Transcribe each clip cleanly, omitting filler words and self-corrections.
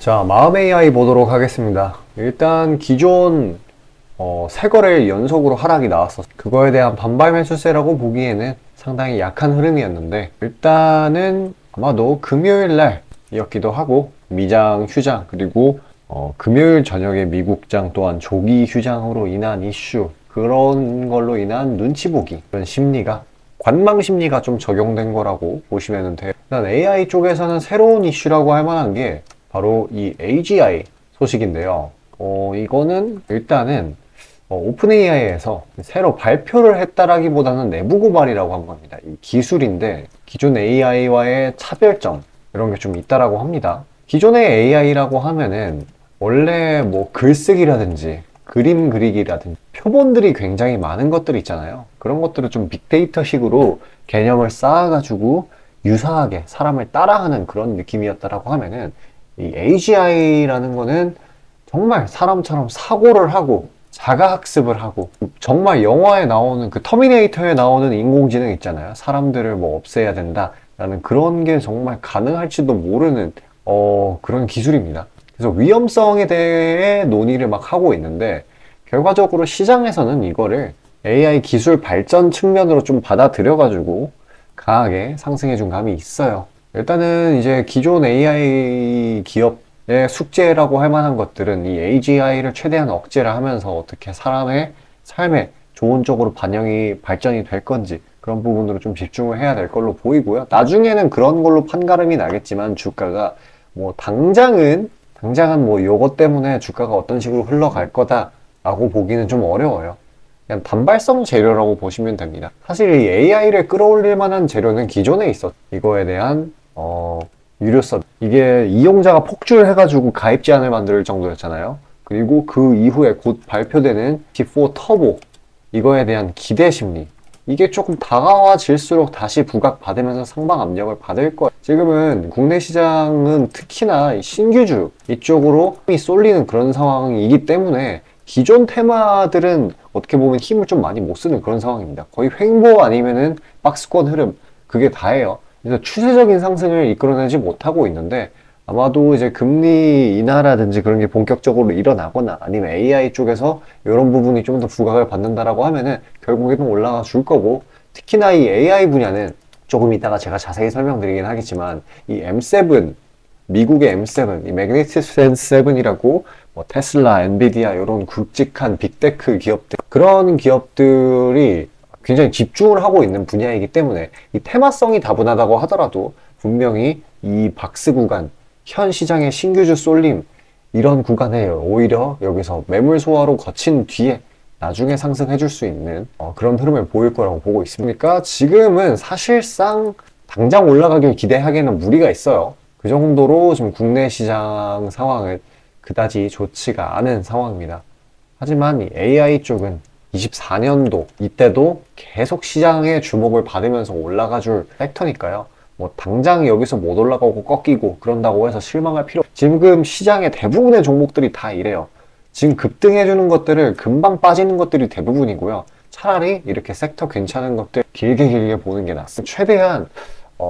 자, 마음 AI 보도록 하겠습니다. 일단 기존 세 거래일 연속으로 하락이 나왔었어. 그거에 대한 반발 매수세라고 보기에는 상당히 약한 흐름이었는데, 일단은 아마도 금요일 날이었기도 하고 미장 휴장, 그리고 금요일 저녁에 미국장 또한 조기 휴장으로 인한 이슈, 그런 걸로 인한 눈치 보기, 그런 심리가, 관망 심리가 좀 적용된 거라고 보시면 돼요. 일단 AI 쪽에서는 새로운 이슈라고 할 만한 게 바로 이 AGI 소식인데요. 이거는 일단은 오픈 AI에서 새로 발표를 했다라기보다는 내부 고발이라고 한 겁니다. 이 기술인데 기존 AI와의 차별점, 이런 게 좀 있다라고 합니다. 기존의 AI라고 하면은 원래 뭐 글쓰기라든지 그림 그리기라든지 표본들이 굉장히 많은 것들 있잖아요. 그런 것들을 좀 빅데이터식으로 개념을 쌓아가지고 유사하게 사람을 따라하는 그런 느낌이었다라고 하면은, 이 AGI라는 거는 정말 사람처럼 사고를 하고 자가학습을 하고, 정말 영화에 나오는 그 터미네이터에 나오는 인공지능 있잖아요. 사람들을 뭐 없애야 된다라는 그런 게 정말 가능할지도 모르는 그런 기술입니다. 그래서 위험성에 대해 논의를 막 하고 있는데, 결과적으로 시장에서는 이거를 AI 기술 발전 측면으로 좀 받아들여가지고 강하게 상승해준 감이 있어요. 일단은 이제 기존 AI 기업의 숙제라고 할 만한 것들은 이 AGI를 최대한 억제를 하면서 어떻게 사람의 삶에 좋은 쪽으로 발전이 될 건지, 그런 부분으로 좀 집중을 해야 될 걸로 보이고요. 나중에는 그런 걸로 판가름이 나겠지만, 주가가 뭐 당장은 뭐 요것 때문에 주가가 어떤 식으로 흘러갈 거다라고 보기는 좀 어려워요. 그냥 단발성 재료라고 보시면 됩니다. 사실 이 AI를 끌어올릴 만한 재료는 기존에 있었. 이거에 대한 유료 서비스, 이게 이용자가 폭주를 해가지고 가입 제한을 만들 정도였잖아요. 그리고 그 이후에 곧 발표되는 T4 터보, 이거에 대한 기대 심리, 이게 조금 다가와질수록 다시 부각받으면서 상방 압력을 받을 거예요. 지금은 국내 시장은 특히나 신규주 이쪽으로 힘이 쏠리는 그런 상황이기 때문에 기존 테마들은 어떻게 보면 힘을 좀 많이 못 쓰는 그런 상황입니다. 거의 횡보 아니면은 박스권 흐름, 그게 다예요. 그래서 추세적인 상승을 이끌어내지 못하고 있는데, 아마도 이제 금리 인하라든지 그런 게 본격적으로 일어나거나 아니면 AI 쪽에서 이런 부분이 좀 더 부각을 받는다라고 하면은 결국에는 올라가 줄 거고, 특히나 이 AI 분야는 조금 이따가 제가 자세히 설명드리긴 하겠지만, 이 M7, 미국의 M7, 이 매그니피센트 7이라고 뭐 테슬라, 엔비디아 이런 굵직한 빅테크 기업들, 그런 기업들이 굉장히 집중을 하고 있는 분야이기 때문에 이 테마성이 다분하다고 하더라도 분명히 이 박스 구간, 현 시장의 신규주 쏠림, 이런 구간에 오히려 여기서 매물 소화로 거친 뒤에 나중에 상승해 줄 수 있는 그런 흐름을 보일 거라고 보고 있습니다. 지금은 사실상 당장 올라가길 기대하기에는 무리가 있어요. 그 정도로 지금 국내 시장 상황은 그다지 좋지가 않은 상황입니다. 하지만 이 AI 쪽은 24년도 이때도 계속 시장의 주목을 받으면서 올라가 줄 섹터니까요. 뭐 당장 여기서 못 올라가고 꺾이고 그런다고 해서 실망할 필요. 지금 시장의 대부분의 종목들이 다 이래요. 지금 급등해주는 것들을 금방 빠지는 것들이 대부분이고요. 차라리 이렇게 섹터 괜찮은 것들 길게 보는 게 낫습니다. 최대한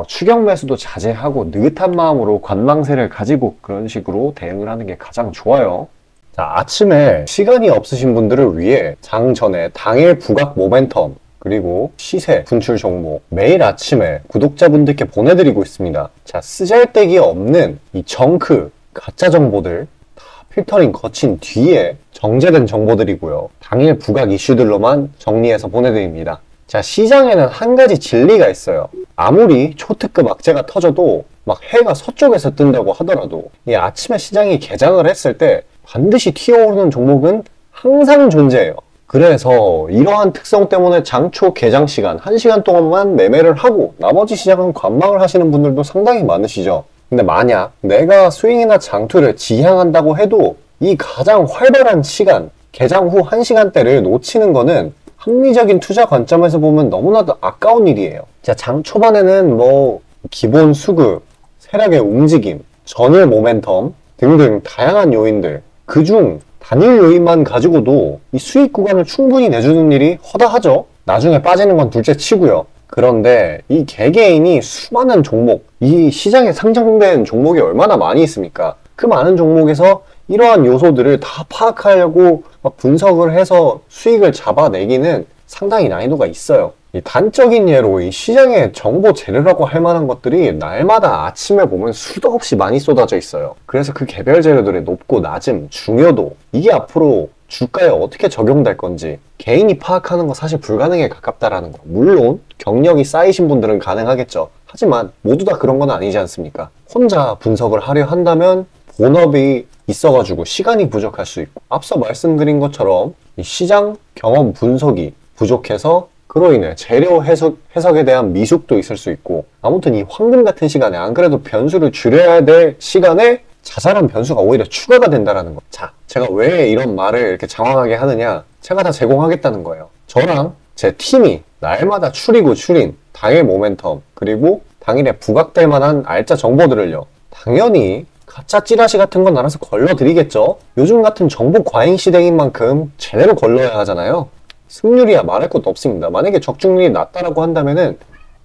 추격 매수도 자제하고 느긋한 마음으로 관망세를 가지고 그런 식으로 대응을 하는 게 가장 좋아요. 자, 아침에 시간이 없으신 분들을 위해 장 전에 당일 부각 모멘텀, 그리고 시세 분출 종목 매일 아침에 구독자분들께 보내드리고 있습니다. 자, 쓰잘데기 없는 이 정크 가짜 정보들 다 필터링 거친 뒤에 정제된 정보들이고요. 당일 부각 이슈들로만 정리해서 보내드립니다. 자, 시장에는 한 가지 진리가 있어요. 아무리 초특급 악재가 터져도 막 해가 서쪽에서 뜬다고 하더라도 이 아침에 시장이 개장을 했을 때 반드시 튀어오르는 종목은 항상 존재해요. 그래서 이러한 특성 때문에 장초 개장 시간 1시간 동안만 매매를 하고 나머지 시장은 관망을 하시는 분들도 상당히 많으시죠. 근데 만약 내가 스윙이나 장투를 지향한다고 해도 이 가장 활발한 시간, 개장 후 1시간대를 놓치는 거는 합리적인 투자 관점에서 보면 너무나도 아까운 일이에요. 자, 장 초반에는 뭐 기본 수급, 세력의 움직임, 전일 모멘텀 등등 다양한 요인들, 그중 단일 요인만 가지고도 이 수익 구간을 충분히 내주는 일이 허다하죠. 나중에 빠지는 건 둘째 치고요. 그런데 이 개개인이 수많은 종목, 이 시장에 상장된 종목이 얼마나 많이 있습니까? 그 많은 종목에서 이러한 요소들을 다 파악하려고 막 분석을 해서 수익을 잡아내기는 상당히 난이도가 있어요. 이 단적인 예로 이 시장의 정보 재료라고 할 만한 것들이 날마다 아침에 보면 수도 없이 많이 쏟아져 있어요. 그래서 그 개별 재료들의 높고 낮음, 중요도, 이게 앞으로 주가에 어떻게 적용될 건지 개인이 파악하는 거 사실 불가능에 가깝다라는 거. 물론 경력이 쌓이신 분들은 가능하겠죠. 하지만 모두 다 그런 건 아니지 않습니까? 혼자 분석을 하려 한다면 본업이 있어가지고 시간이 부족할 수 있고, 앞서 말씀드린 것처럼 이 시장 경험 분석이 부족해서 그로 인해 재료 해석에 대한 미숙도 있을 수 있고, 아무튼 이 황금 같은 시간에 안 그래도 변수를 줄여야 될 시간에 자잘한 변수가 오히려 추가가 된다는 거. 자, 제가 왜 이런 말을 이렇게 장황하게 하느냐? 제가 다 제공하겠다는 거예요. 저랑 제 팀이 날마다 추리고 추린 당일 모멘텀, 그리고 당일에 부각될 만한 알짜 정보들을요, 당연히 가짜 찌라시 같은 건 알아서 걸러드리겠죠. 요즘 같은 정보 과잉 시대인 만큼 제대로 걸러야 하잖아요. 승률이야 말할 것도 없습니다. 만약에 적중률이 낮다라고 한다면은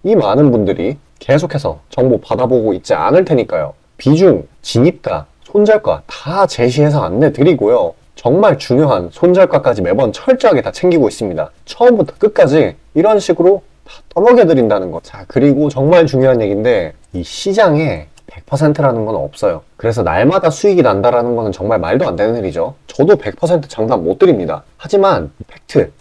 이 많은 분들이 계속해서 정보 받아보고 있지 않을 테니까요. 비중, 진입가, 손절가 다 제시해서 안내드리고요. 정말 중요한 손절가까지 매번 철저하게 다 챙기고 있습니다. 처음부터 끝까지 이런 식으로 다 떠먹여드린다는 거. 자, 그리고 정말 중요한 얘기인데, 이 시장에 100%라는 건 없어요. 그래서 날마다 수익이 난다라는 거는 정말 말도 안 되는 일이죠. 저도 100% 장담 못 드립니다. 하지만 팩트를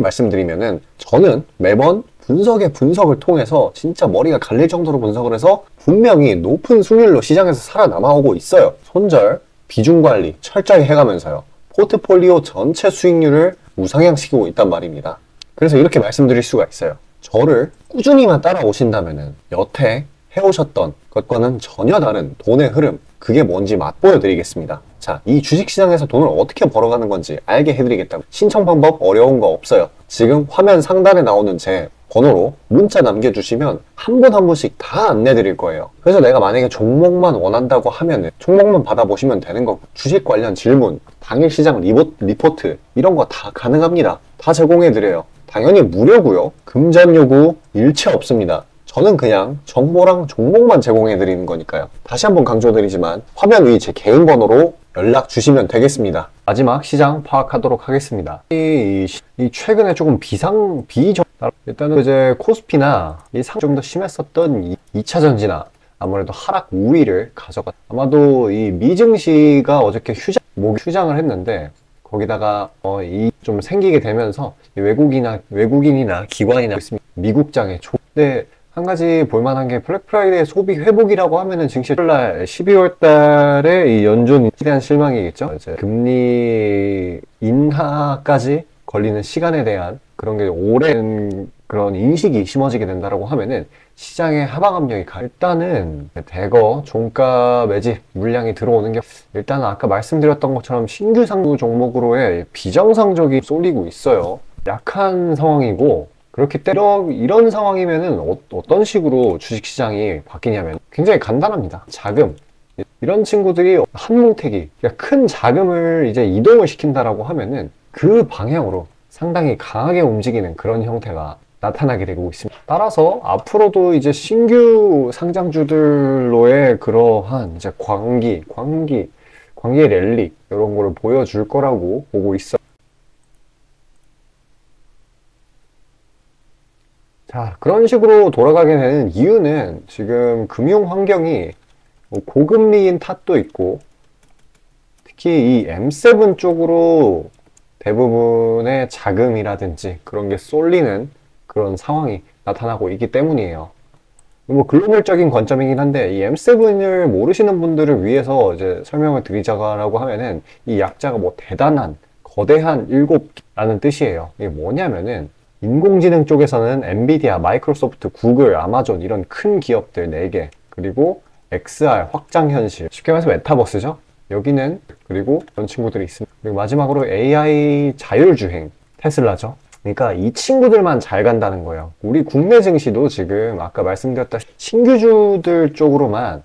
말씀드리면은, 저는 매번 분석을 통해서 진짜 머리가 갈릴 정도로 분석을 해서 분명히 높은 수익률로 시장에서 살아남아오고 있어요. 손절, 비중 관리 철저히 해가면서요. 포트폴리오 전체 수익률을 우상향시키고 있단 말입니다. 그래서 이렇게 말씀드릴 수가 있어요. 저를 꾸준히만 따라오신다면은 여태 해오셨던 것과는 전혀 다른 돈의 흐름, 그게 뭔지 맛보여 드리겠습니다. 자, 이 주식시장에서 돈을 어떻게 벌어가는 건지 알게 해드리겠다고. 신청 방법 어려운 거 없어요. 지금 화면 상단에 나오는 제 번호로 문자 남겨주시면 한 분 한 분씩 다 안내드릴 거예요. 그래서 내가 만약에 종목만 원한다고 하면은 종목만 받아보시면 되는 거고, 주식 관련 질문, 당일 시장 리포트 이런 거 다 가능합니다. 다 제공해드려요. 당연히 무료고요. 금전 요구 일체 없습니다. 저는 그냥 정보랑 종목만 제공해드리는 거니까요. 다시 한번 강조드리지만 화면 위 제 개인 번호로 연락 주시면 되겠습니다. 마지막 시장 파악하도록 하겠습니다. 이 최근에 조금 일단은 이제 코스피나 이 상 좀 더 심했었던 2차 전지나 아무래도 하락 우위를 아마도 이 미증시가 어저께 휴장을 했는데, 거기다가 이 좀 생기게 되면서 외국인이나 기관이나 미국장에 근데 한 가지 볼만한 게 블랙 프라이데이 소비 회복이라고 하면은 증시 12월 달에 이 연준에 대한 실망이겠죠. 이제 금리 인하까지 걸리는 시간에 대한 그런 게 오랜 그런 인식이 심어지게 된다라고 하면은 시장의 하방 압력이 일단은 대거 종가 매집 물량이 들어오는 게, 일단은 아까 말씀드렸던 것처럼 신규 상승 종목으로의 비정상적이 쏠리고 있어요. 약한 상황이고, 그렇기 때문에 이런 상황이면은 어떤 식으로 주식시장이 바뀌냐면 굉장히 간단합니다. 자금. 이런 친구들이 한 뭉태기, 그러니까 큰 자금을 이제 이동을 시킨다라고 하면은 그 방향으로 상당히 강하게 움직이는 그런 형태가 나타나게 되고 있습니다. 따라서 앞으로도 이제 신규 상장주들로의 그러한 이제 광기 랠리 이런 거를 보여줄 거라고 보고 있어요. 자, 그런 식으로 돌아가게 되는 이유는 지금 금융 환경이 고금리인 탓도 있고, 특히 이 M7 쪽으로 대부분의 자금이라든지 그런 게 쏠리는 그런 상황이 나타나고 있기 때문이에요. 뭐 글로벌적인 관점이긴 한데, 이 M7을 모르시는 분들을 위해서 이제 설명을 드리자고 하면은, 이 약자가 뭐 대단한 거대한 7라는 뜻이에요. 이게 뭐냐면은, 인공지능 쪽에서는 엔비디아, 마이크로소프트, 구글, 아마존 이런 큰 기업들 4개, 그리고 XR, 확장현실, 쉽게 말해서 메타버스죠. 여기는, 그리고 이런 친구들이 있습니다. 그리고 마지막으로 AI 자율주행, 테슬라죠. 그러니까 이 친구들만 잘 간다는 거예요. 우리 국내 증시도 지금 아까 말씀드렸다시피 신규주들 쪽으로만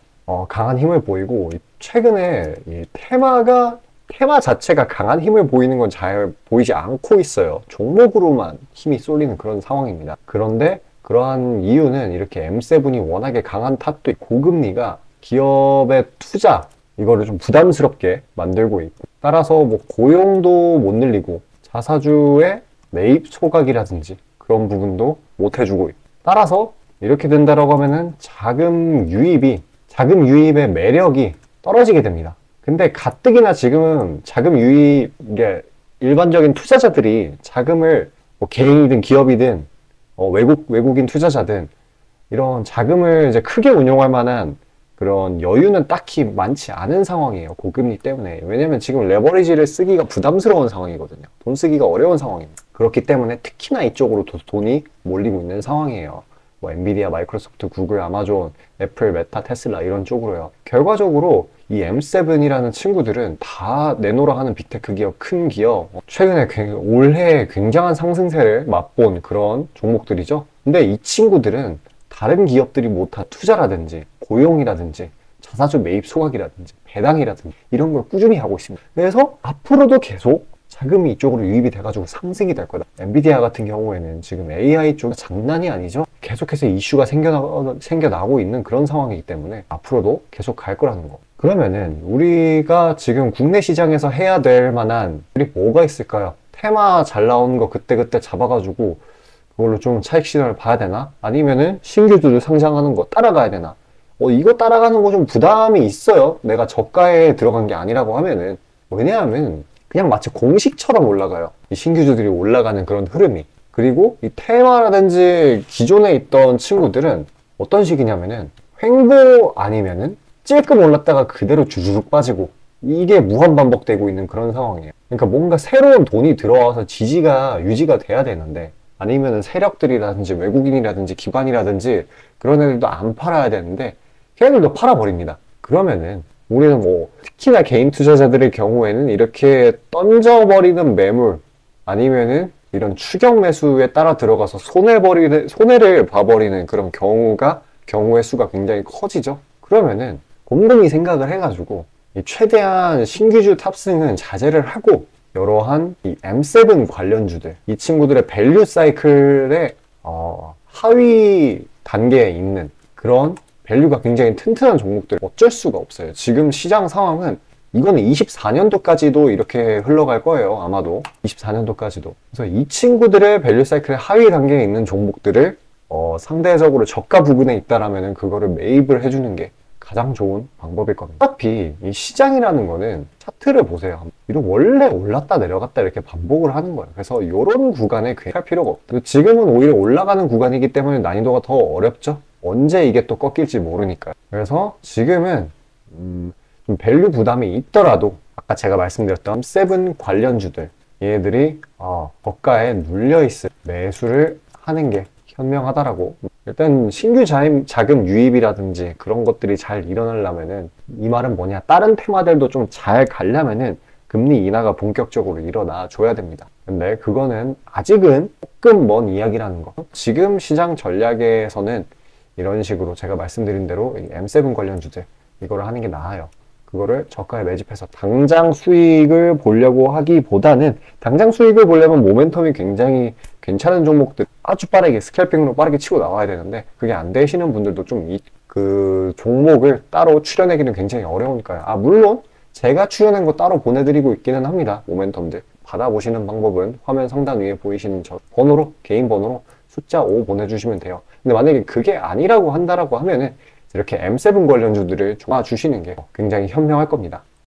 강한 힘을 보이고, 최근에 이 테마 자체가 강한 힘을 보이는 건 잘 보이지 않고 있어요. 종목으로만 힘이 쏠리는 그런 상황입니다. 그런데 그러한 이유는 이렇게 M7이 워낙에 강한 탓도 있고, 고금리가 기업의 투자, 이거를 좀 부담스럽게 만들고 있고, 따라서 뭐 고용도 못 늘리고 자사주의 매입 소각이라든지 그런 부분도 못 해주고 있고, 따라서 이렇게 된다라고 하면은 자금 유입의 매력이 떨어지게 됩니다. 근데 가뜩이나 지금은 자금 유입, 이게 일반적인 투자자들이 자금을 뭐 개인이든 기업이든 외국인 투자자든 이런 자금을 이제 크게 운용할 만한 그런 여유는 딱히 많지 않은 상황이에요. 고금리 때문에. 왜냐면 지금 레버리지를 쓰기가 부담스러운 상황이거든요. 돈 쓰기가 어려운 상황입니다. 그렇기 때문에 특히나 이쪽으로 돈이 몰리고 있는 상황이에요. 뭐 엔비디아, 마이크로소프트, 구글, 아마존, 애플, 메타, 테슬라 이런 쪽으로요. 결과적으로 이 M7이라는 친구들은 다 내노라 하는 빅테크 기업, 큰 기업, 최근에 올해 굉장한 상승세를 맛본 그런 종목들이죠. 근데 이 친구들은 다른 기업들이 못한 투자라든지 고용이라든지 자사주 매입 소각이라든지 배당이라든지 이런 걸 꾸준히 하고 있습니다. 그래서 앞으로도 계속 자금이 이쪽으로 유입이 돼가지고 상승이 될 거다. 엔비디아 같은 경우에는 지금 AI 쪽 장난이 아니죠. 계속해서 이슈가 생겨나고 있는 그런 상황이기 때문에 앞으로도 계속 갈 거라는 거. 그러면은 우리가 지금 국내 시장에서 해야 될 만한 일이 뭐가 있을까요? 테마 잘 나오는 거 그때그때 잡아가지고 그걸로 좀 차익 실현을 봐야 되나? 아니면은 신규주들 상장하는 거 따라가야 되나? 이거 따라가는 거 좀 부담이 있어요. 내가 저가에 들어간 게 아니라고 하면은. 왜냐하면 그냥 마치 공식처럼 올라가요. 이 신규주들이 올라가는 그런 흐름이. 그리고 이 테마라든지 기존에 있던 친구들은 어떤 식이냐면은 횡보 아니면은 찔끔 올랐다가 그대로 주주룩 빠지고, 이게 무한 반복되고 있는 그런 상황이에요. 그러니까 뭔가 새로운 돈이 들어와서 유지가 돼야 되는데, 아니면은 세력들이라든지 외국인이라든지 기관이라든지 그런 애들도 안 팔아야 되는데 걔네들도 팔아버립니다. 그러면은 우리는 뭐 특히나 개인 투자자들의 경우에는 이렇게 던져버리는 매물 아니면은 이런 추격 매수에 따라 들어가서 손해를 봐버리는 그런 경우의 수가 굉장히 커지죠. 그러면은 곰곰이 생각을 해가지고 최대한 신규주 탑승은 자제를 하고 이러한 이 M7 관련주들, 이 친구들의 밸류 사이클의 하위 단계에 있는 그런 밸류가 굉장히 튼튼한 종목들 어쩔 수가 없어요. 지금 시장 상황은 이거는 24년도까지도 이렇게 흘러갈 거예요. 아마도 24년도까지도. 그래서 이 친구들의 밸류 사이클의 하위 단계에 있는 종목들을 상대적으로 저가 부분에 있다라면 그거를 매입을 해주는 게 가장 좋은 방법일 겁니다. 어차피 이 시장이라는 거는 차트를 보세요. 이런 원래 올랐다 내려갔다 이렇게 반복을 하는 거예요. 그래서 이런 구간에 괜히 할 필요가 없다. 지금은 오히려 올라가는 구간이기 때문에 난이도가 더 어렵죠. 언제 이게 또 꺾일지 모르니까요. 그래서 지금은 좀 밸류 부담이 있더라도 아까 제가 말씀드렸던 세븐 관련주들, 얘네들이 저가에 눌려있을 매수를 하는 게 현명하다라고. 일단 신규 자금 유입이라든지 그런 것들이 잘 일어나려면은, 이 말은 뭐냐, 다른 테마들도 좀 잘 가려면은 금리 인하가 본격적으로 일어나 줘야 됩니다. 근데 그거는 아직은 조금 먼 이야기라는 거. 지금 시장 전략에서는 이런 식으로 제가 말씀드린 대로 M7 관련주들 이거를 하는 게 나아요. 그거를 저가에 매집해서 당장 수익을 보려고 하기보다는, 당장 수익을 보려면 모멘텀이 굉장히 괜찮은 종목들 아주 빠르게 스캘핑으로 빠르게 치고 나와야 되는데, 그게 안 되시는 분들도 좀 그 종목을 따로 추려내기는 굉장히 어려우니까요. 물론 제가 추려낸 거 따로 보내드리고 있기는 합니다. 모멘텀들 받아보시는 방법은 화면 상단 위에 보이시는 저 번호로, 개인 번호로 숫자 5 보내주시면 돼요. 근데 만약에 그게 아니라고 한다라고 하면은 이렇게 M7 관련주들을 주시는 게 굉장히 현명할 겁니다.